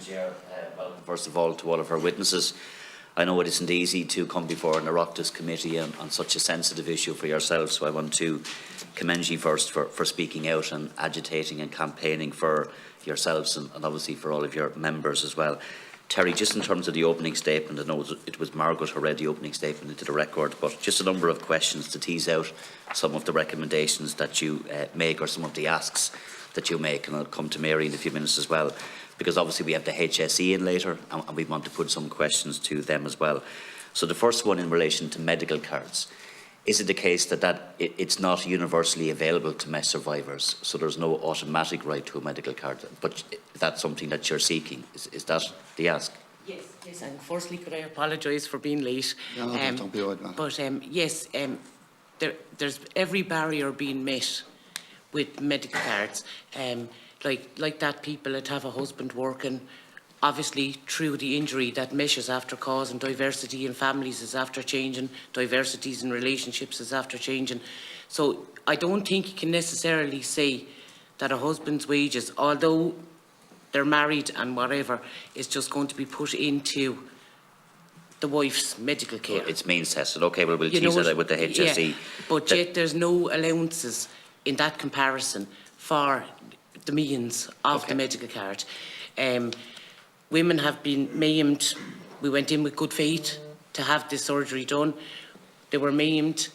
Chair. Welcome, first of all, to all of our witnesses. I know it isn't easy to come before an Oireachtas committee on such a sensitive issue for yourself, so I want to commend you first for speaking out and agitating and campaigning for yourselves and obviously for all of your members as well. Terry, just in terms of the opening statement, I know it was Margaret who read the opening statement into the record, but just a number of questions to tease out some of the recommendations that you make or some of the asks that you make, and I'll come to Mary in a few minutes as well, because obviously we have the HSE in later and we want to put some questions to them as well. So the first one in relation to medical cards. Is it the case that it's not universally available to mesh survivors, so there's no automatic right to a medical card, but that's something that you're seeking? Is that the ask? Yes, and firstly could I apologise for being late. No, don't be worried, man. But yes, there's every barrier being met with medical cards. Like that people that have a husband working, obviously through the injury that meshes after causing diversity in families is after changing, diversities in relationships is after changing. So I don't think you can necessarily say that a husband's wages, although they're married and whatever, is just going to be put into the wife's medical care. Well, it's means tested. Okay, well, we'll tease it out with the HSE. Yeah, but yet there's no allowances in that comparison for the means of the medical card. Women have been maimed. We went in with good faith to have this surgery done. They were maimed,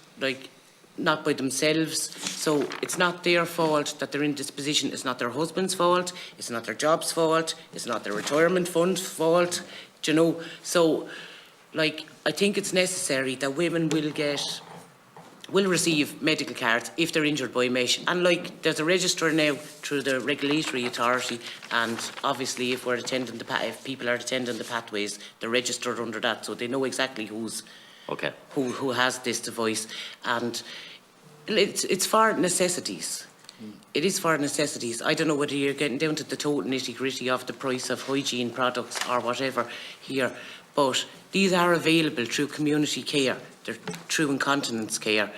not by themselves. So it's not their fault that they're in this position. It's not their husband's fault. It's not their job's fault. It's not their retirement fund's fault. Do you know? So, I think it's necessary that women will receive medical cards if they're injured by mesh. And there's a register now through the regulatory authority, and obviously if people are attending the pathways, they're registered under that, so they know exactly who has this device. And it's for necessities. It is for necessities. I don't know whether you're getting down to the total nitty-gritty of the price of hygiene products or whatever here, but these are available through community care. They're through incontinence care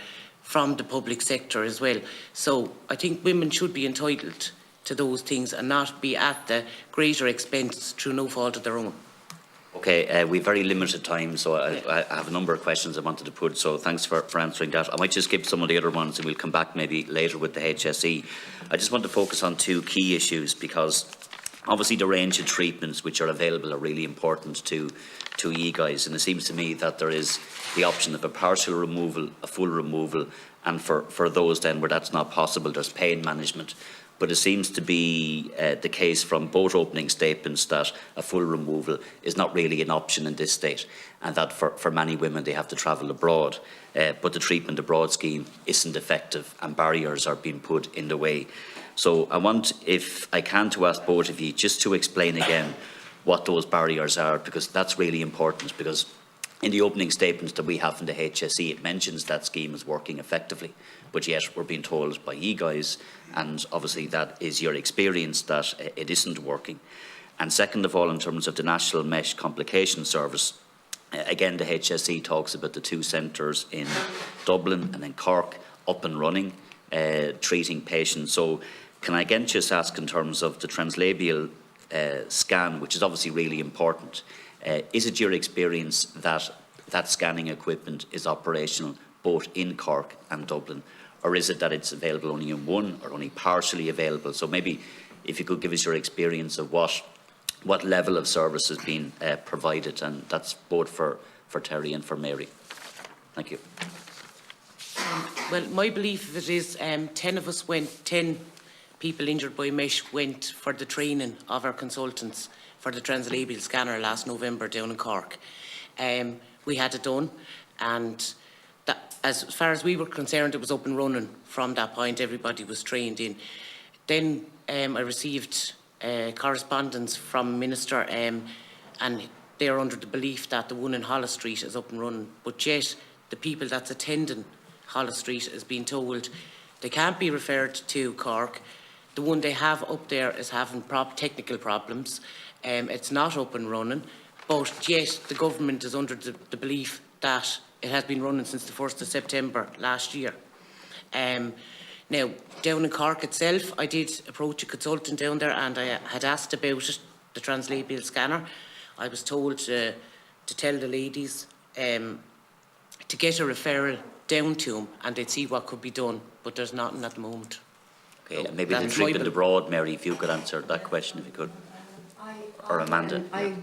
from the public sector as well. So I think women should be entitled to those things and not be at the greater expense through no fault of their own. Okay, we've very limited time, so I have a number of questions I wanted to put, so thanks for answering that. I might just skip some of the other ones and we'll come back maybe later with the HSE. I just want to focus on two key issues, because obviously the range of treatments which are available are really important to you guys, and it seems to me that there is the option of a partial removal, a full removal, and for those then where that's not possible, there's pain management. But it seems to be the case from both opening statements that a full removal is not really an option in this state, and that for many women they have to travel abroad. But the treatment abroad scheme isn't effective and barriers are being put in the way. So I want, if I can, to ask both of you just to explain again what those barriers are, because that's really important, because in the opening statements that we have from the HSE, it mentions that scheme is working effectively, but yet we're being told by you guys, and obviously that is your experience, that it isn't working. And second of all, in terms of the National Mesh Complication Service, again, the HSE talks about the two centres in Dublin and in Cork up and running, treating patients. So can I again just ask, in terms of the translabial scan, which is obviously really important, is it your experience that that scanning equipment is operational both in Cork and Dublin, or is it that it's available only in one or only partially available? So maybe if you could give us your experience of what level of service has been provided, and that's both for Terry and for Mary. Thank you. Well, my belief of it is 10 of us went, 10 people injured by mesh went for the training of our consultants for the translabial scanner last November down in Cork. We had it done, and that, as far as we were concerned, it was up and running from that point. Everybody was trained in. Then I received correspondence from Minister, and they're under the belief that the one in Holles Street is up and running, but yet the people that's attending Holles Street is being told they can't be referred to Cork. The one they have up there is having technical problems. It's not up and running, but yet the government is under the belief that it has been running since the 1st of September last year. Now, down in Cork itself, I did approach a consultant down there, and I had asked about it the translabial scanner. I was told to tell the ladies to get a referral down to him and they'd see what could be done, but there's nothing at the moment. Okay, and maybe the treatment abroad, Mary, if you could answer that question, if you could. Or Amanda. I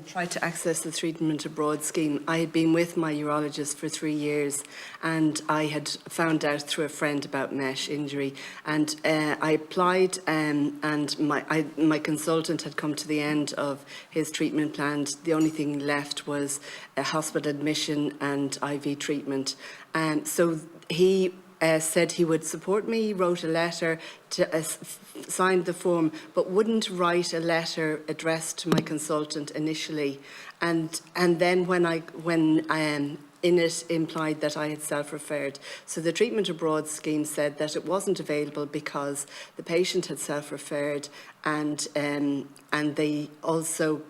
tried to access the treatment abroad scheme. I had been with my urologist for 3 years and I had found out through a friend about mesh injury, and I applied and my consultant had come to the end of his treatment plan. The only thing left was a hospital admission and IV treatment. So he said he would support me, wrote a letter, signed the form, but wouldn't write a letter addressed to my consultant initially. And then when in it implied that I had self-referred. So the treatment abroad scheme said that it wasn't available because the patient had self-referred, and they also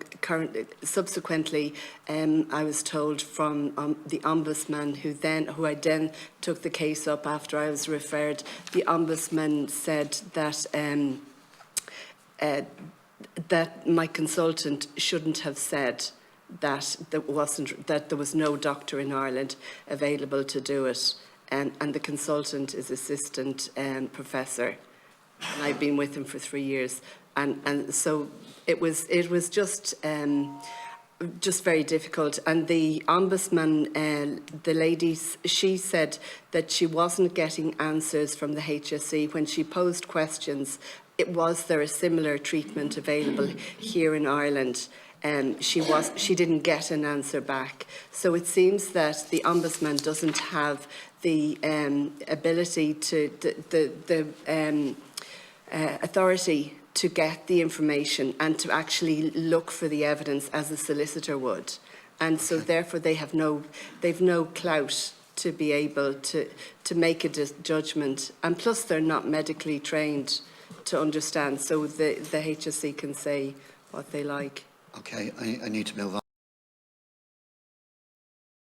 subsequently, I was told from the ombudsman, who I then took the case up after I was referred. The ombudsman said that that my consultant shouldn't have said that there was no doctor in Ireland available to do it, and the consultant is assistant professor, and I've been with him for 3 years, and so it was just very difficult. And the ombudsman, the lady, she said that she wasn't getting answers from the HSE when she posed questions. Was there a similar treatment available here in Ireland? She didn't get an answer back. So it seems that the ombudsman doesn't have the ability to the authority to get the information and to actually look for the evidence as a solicitor would, and so therefore they've no clout to be able to make a judgment, and plus they're not medically trained to understand, so the HSE can say what they like. Okay, I need to move on.